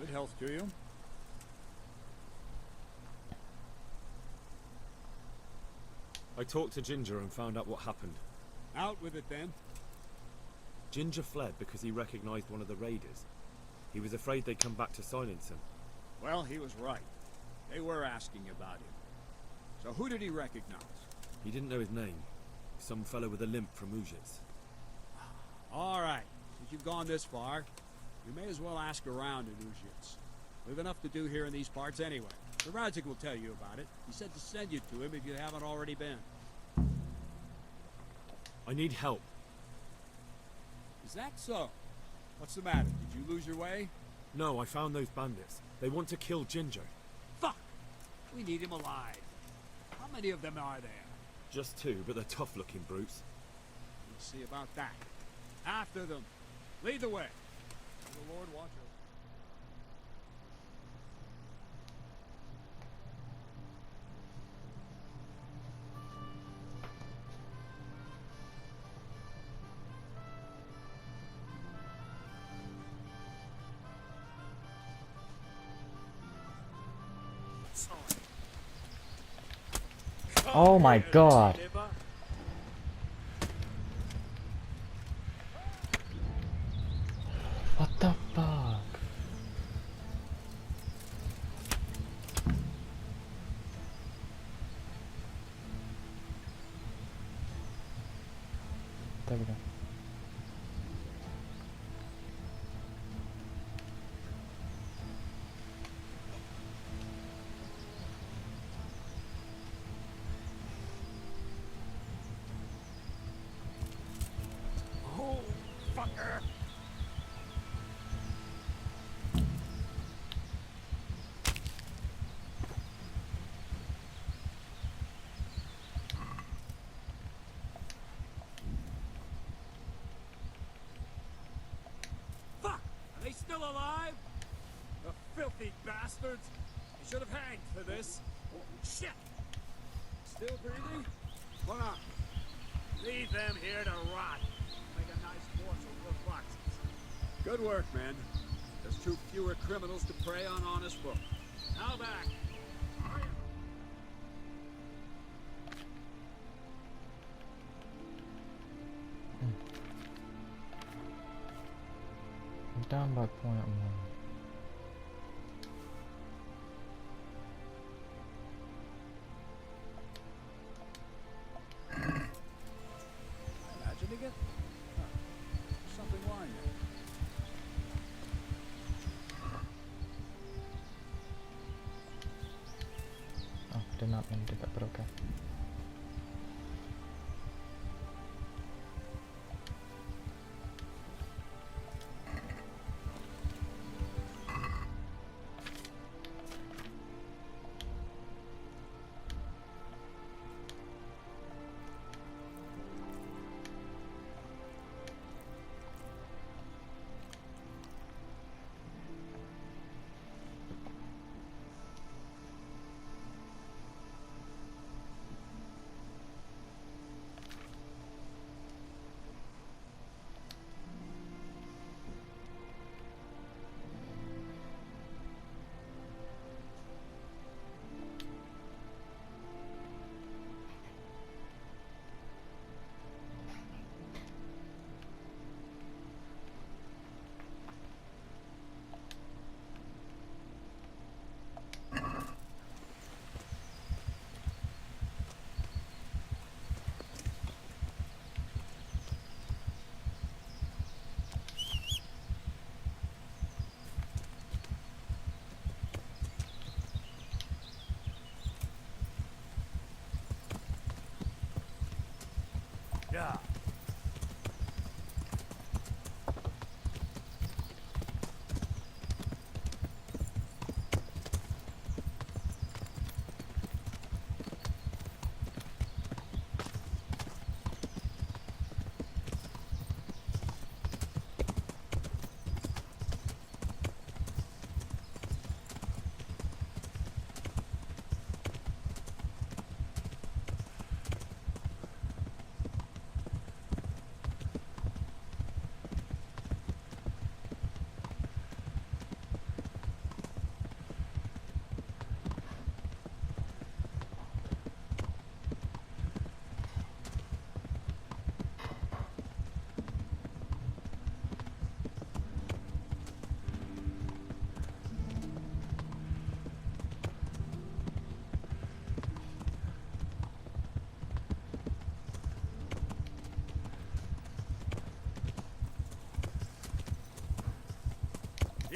Good health to you. I talked to Ginger and found out what happened. Out with it then. Ginger fled because he recognized one of the raiders. He was afraid they'd come back to silence him. Well, he was right. They were asking about him. So who did he recognize? He didn't know his name. Some fellow with a limp from Ujits. All right. Since you've gone this far, you may as well ask around in Ujits. We've enough to do here in these parts anyway. The Radzik will tell you about it. He said to send you to him if you haven't already been. I need help. Is that so? What's the matter? Did you lose your way? No, I found those bandits. They want to kill Ginger. Fuck! We need him alive. How many of them are there? Just two, but they're tough-looking brutes. We'll see about that. After them. Lead the way. May the Lord watch us. Oh my god. What the fuck? There we go. Oh, fucker! Fuck! Are they still alive? The filthy bastards! They should have hanged for this. Shit! Still breathing? Hold on. Leave them here to rot. Make a nice morsel for foxes. Good work, men. There's two fewer criminals to prey on honest folk. Now back. Hurry up. I'm down by point 1. Imagining it? Huh. There's something lying there. Oh, did not mean to do that, but okay.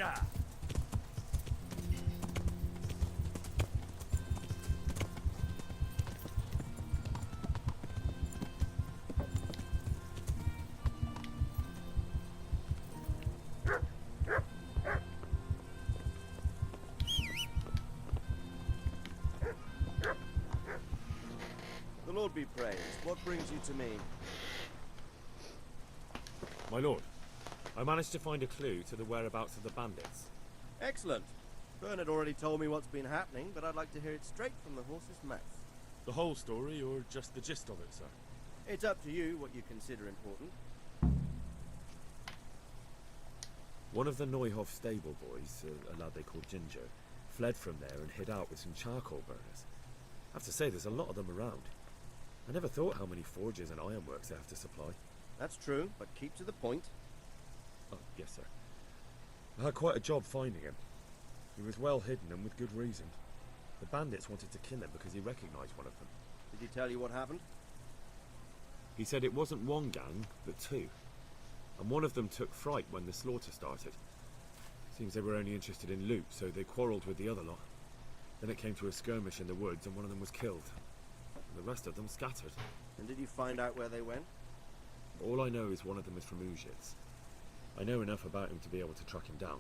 Yeah. The Lord be praised. What brings you to me? My lord, I managed to find a clue to the whereabouts of the bandits. Excellent. Bernard already told me what's been happening, but I'd like to hear it straight from the horse's mouth. The whole story, or just the gist of it, sir? It's up to you what you consider important. One of the Neuhoff stable boys, a lad they called Ginger, fled from there and hid out with some charcoal burners. I have to say, there's a lot of them around. I never thought how many forges and ironworks they have to supply. That's true, but keep to the point. Oh, yes, sir. I had quite a job finding him. He was well hidden and with good reason. The bandits wanted to kill him because he recognized one of them. Did he tell you what happened? He said it wasn't one gang, but two. And one of them took fright when the slaughter started. Seems they were only interested in loot, so they quarrelled with the other lot. Then it came to a skirmish in the woods and one of them was killed. And the rest of them scattered. And did you find out where they went? All I know is one of them is from Uzhitz. I know enough about him to be able to track him down.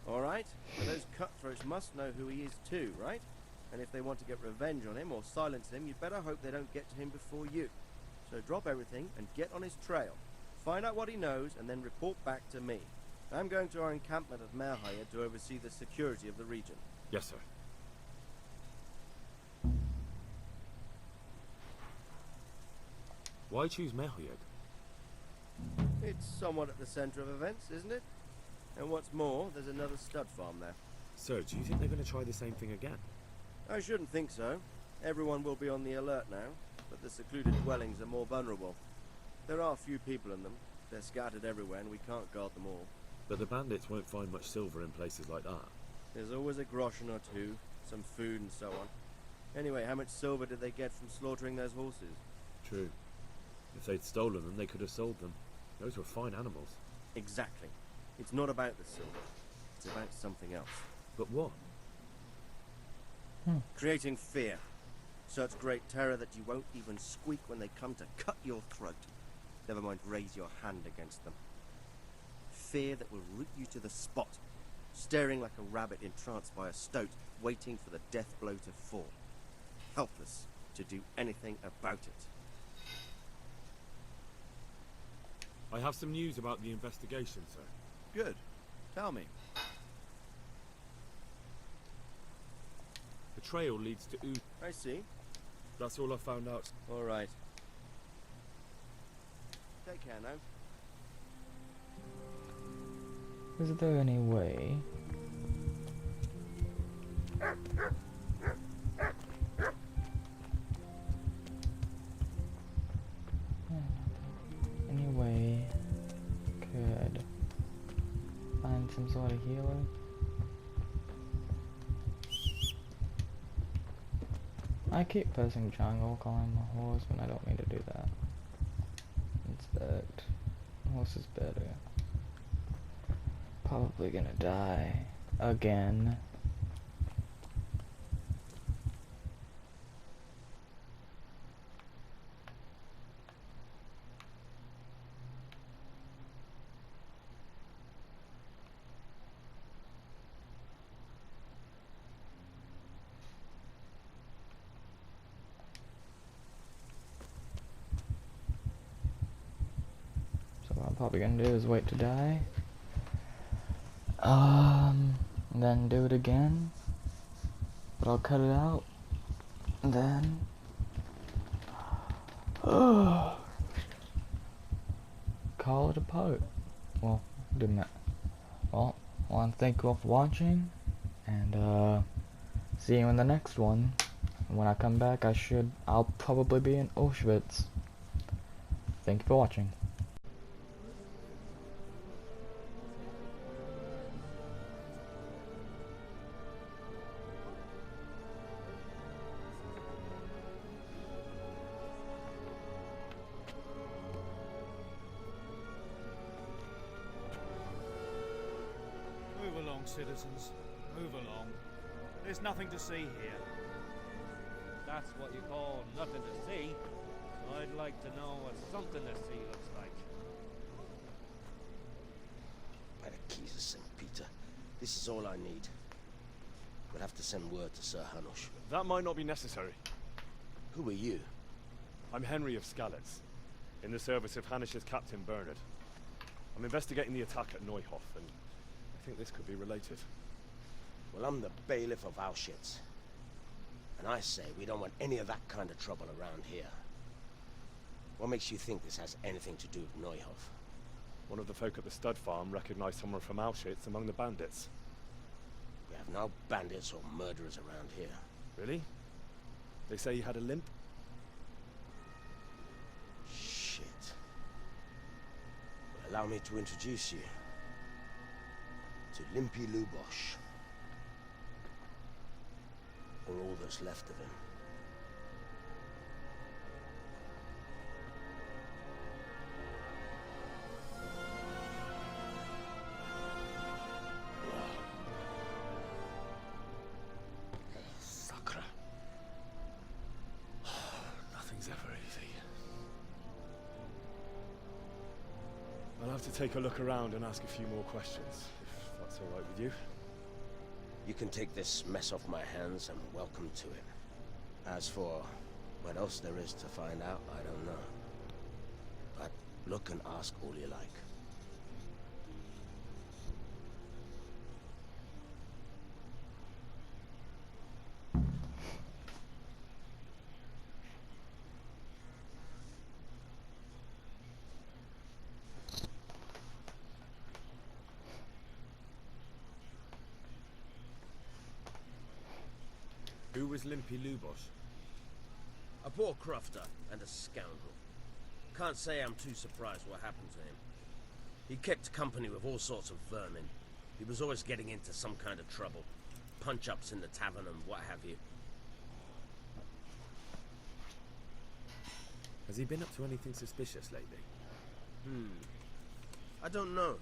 All right. But those cutthroats must know who he is too, right? And if they want to get revenge on him or silence him, you'd better hope they don't get to him before you. So drop everything and get on his trail. Find out what he knows and then report back to me. I'm going to our encampment at Merhaya to oversee the security of the region. Yes, sir. Why choose Merhaya? It's somewhat at the centre of events, isn't it? And what's more, there's another stud farm there. So, do you think they're going to try the same thing again? I shouldn't think so. Everyone will be on the alert now, but the secluded dwellings are more vulnerable. There are few people in them. They're scattered everywhere and we can't guard them all. But the bandits won't find much silver in places like that. There's always a groschen or two, some food and so on. Anyway, how much silver did they get from slaughtering those horses? True. If they'd stolen them, they could have sold them. Those were fine animals. Exactly. It's not about the silver. It's about something else. But what? Creating fear. Such great terror that you won't even squeak when they come to cut your throat. Never mind raise your hand against them. Fear that will root you to the spot, staring like a rabbit entranced by a stoat, waiting for the death blow to fall. Helpless to do anything about it. I have some news about the investigation, sir. Good. Tell me. The trail leads to I see. That's all I found out. All right. Take care now. Is there any way? Any way could find some sort of healer? I keep pressing jungle calling my horse when I don't mean to do that. Inspect. Horse is better. Probably gonna die. Again. So what I'm probably gonna do is wait to die. Then do it again. But I'll cut it out. And then call it a part. Well, didn't it? Well, I want to thank you all for watching, and see you in the next one. When I come back, I'll probably be in Auschwitz. Thank you for watching. We will along, citizens. Move along. There's nothing to see here. That's what you call nothing to see. So I'd like to know what something to see looks like. By the keys of St. Peter, this is all I need. We'll have to send word to Sir Hanush. That might not be necessary. Who are you? I'm Henry of Skalitz, in the service of Hanush's Captain Bernard. I'm investigating the attack at Neuhof, and I think this could be related. Well, I'm the bailiff of Auschwitz. And I say we don't want any of that kind of trouble around here. What makes you think this has anything to do with Neuhof? One of the folk at the stud farm recognized someone from Auschwitz among the bandits. We have no bandits or murderers around here. Really? They say he had a limp? Shit. Well, allow me to introduce you to Limpy Lubosh. Or all that's left of him. Sacre. Nothing's ever easy. I'll have to take a look around and ask a few more questions, if that's all right with you. You can take this mess off my hands and welcome to it. As for what else there is to find out, I don't know. But look and ask all you like. Who was Limpy Lubosh? A poor crofter and a scoundrel. Can't say I'm too surprised what happened to him. He kept company with all sorts of vermin. He was always getting into some kind of trouble. Punch-ups in the tavern and what have you. Has he been up to anything suspicious lately? I don't know.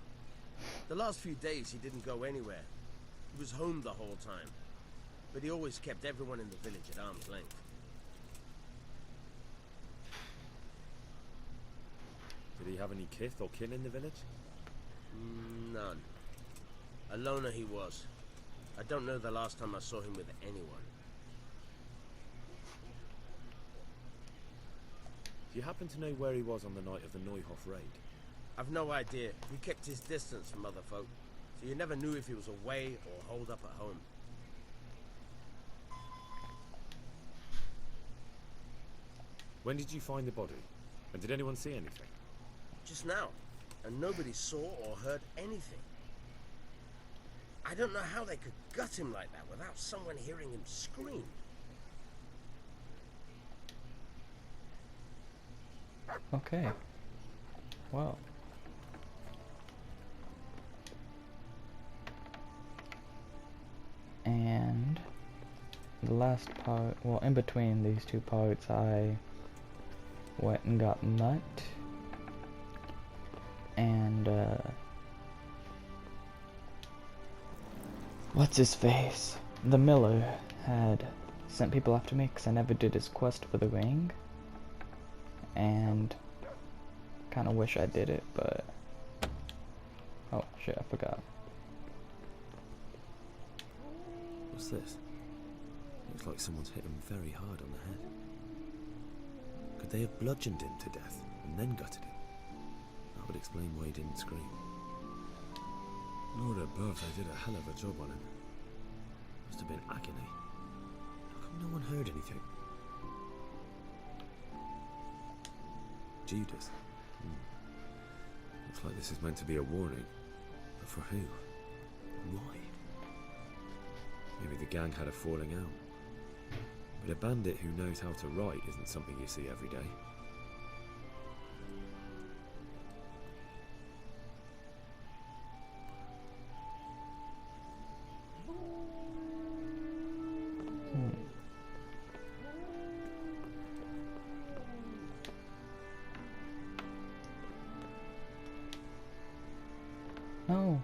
The last few days he didn't go anywhere. He was home the whole time. But he always kept everyone in the village at arm's length. Did he have any kith or kin in the village? None. A loner he was. I don't know the last time I saw him with anyone. Do you happen to know where he was on the night of the Neuhof raid? I've no idea. He kept his distance from other folk, so you never knew if he was away or holed up at home. When did you find the body? And did anyone see anything? Just now. And nobody saw or heard anything. I don't know how they could gut him like that without someone hearing him scream. Okay. Well. And the last part, well, in between these two parts, I went and got Mutt. And, what's his face? The miller had sent people after me because I never did his quest for the ring. And kind of wish I did it, but oh shit, I forgot. What's this? Looks like someone's hit him very hard on the head. Could they have bludgeoned him to death and then gutted him? That would explain why he didn't scream. Lord above, they did a hell of a job on him. Must have been agony. How come no one heard anything? Judas. Looks like this is meant to be a warning. But for who? And why? Maybe the gang had a falling out. But a bandit who knows how to write isn't something you see every day. No.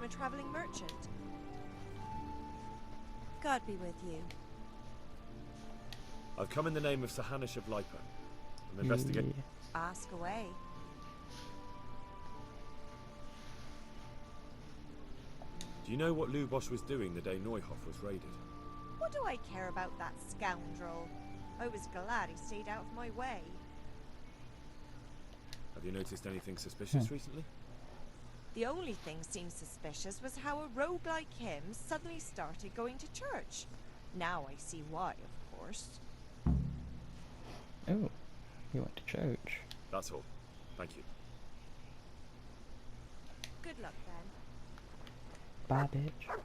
from a traveling merchant. God be with you. I've come in the name of Sir Hanish of Lipa. I'm investigating. Ask away. Do you know what Lubosh was doing the day Neuhoff was raided? What do I care about that scoundrel? I was glad he stayed out of my way. Have you noticed anything suspicious recently? The only thing seemed suspicious was how a rogue like him suddenly started going to church. Now I see why, of course. Oh, you went to church. That's all. Thank you. Good luck then. Bye, bitch.